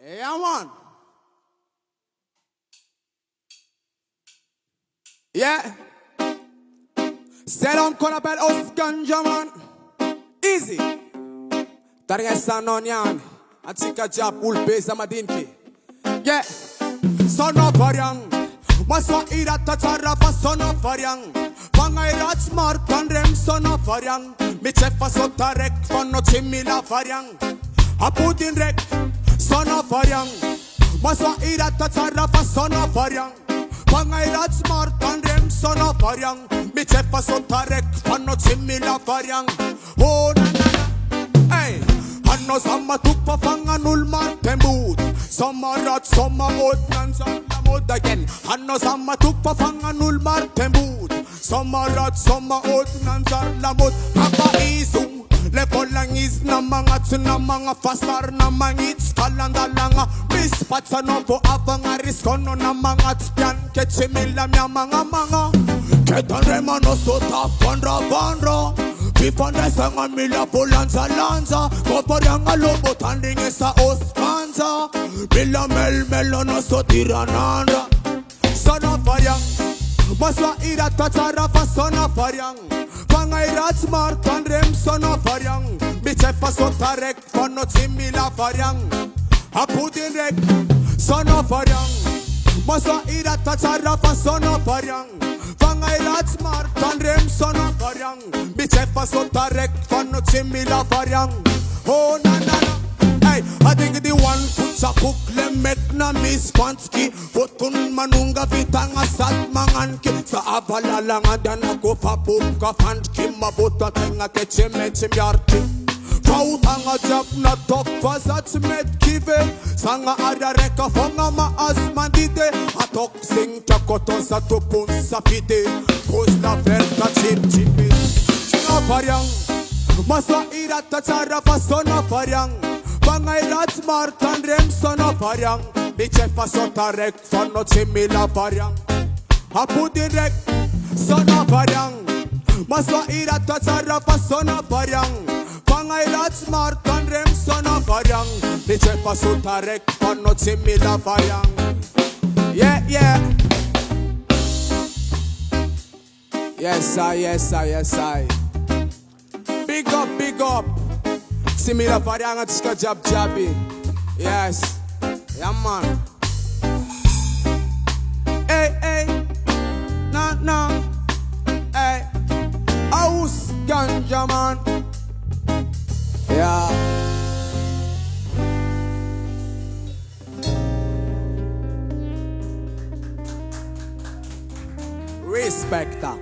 Yeah, man. Yeah. Selam konapel Oskan Jaman. Easy. Taringa sanon yan. At sika japul pesa madinki. Yeah. Sono variang. Maswa irat tatara pa sono variang. Pangairat smart rem sono variang. Mi chefa sotarek fanno chimila variang. Aputin rek sono variang. Maswa irat tatara pa sono variang. Pangairat smart rem sono variang. Mi chefa sotarek fanno chimila variang. Oh na na na. Hey. Hanno samma tuppa fanganul martembut. Samma rat samma mod nan samma mod again. Hanno samma tuppa fanganul martembut. Samma rat samma mod nan samma mod. Apa isung lekolangis na mga tsuna mga fasar na mangits kalandalanga. Mispat sa nopo abang aris kono na mga tspian kechimila mya mga. Ketan remano sota panra. Pipanda sanga mila polanza lanza. Kopariang alobo tanding sa oskanza. Mila melo no so tirananda. Sana pariang maswa ira tatara pa sana pariang. Pangairat smart rem sana pariang. Bichefa so tarek fano chimila pariang. Apudin rek sana pariang. Maswa ira tatara pa sana pariang. Pangairat smart rem sana pariang. Bichefa so tarek fano chimila pariang. Oh na na na. Hey, I think the one put sa kukle mek na mispanski. Potun manunga vitanga sat manganki. Sa avala lang adan ako papuka fandki. Mabuta tenga kecheme chimyarti. Fautanga jab na tok fasat met kive. Sanga ada reka fonga maas mandide. Atok sing chakoto sa tupun sa pide. Pus na verta chip chipi. China pariang. Maswa irata chara pasona pariang. Pangairat smart rem sono pariang. Bichefa sotarek fano chimila pariang. Apudin rek sono pariang. Maswa irata chara pasona pariang. Pangairat smart rem sono pariang. Bichefa sotarek fano chimila pariang. Yeah, yeah. Yes, I. Big up. Simila pariang at ska jabi. Yes. Yeah, man. Hey. Na. Hey. Aus ganja, man. Yeah. Respecta.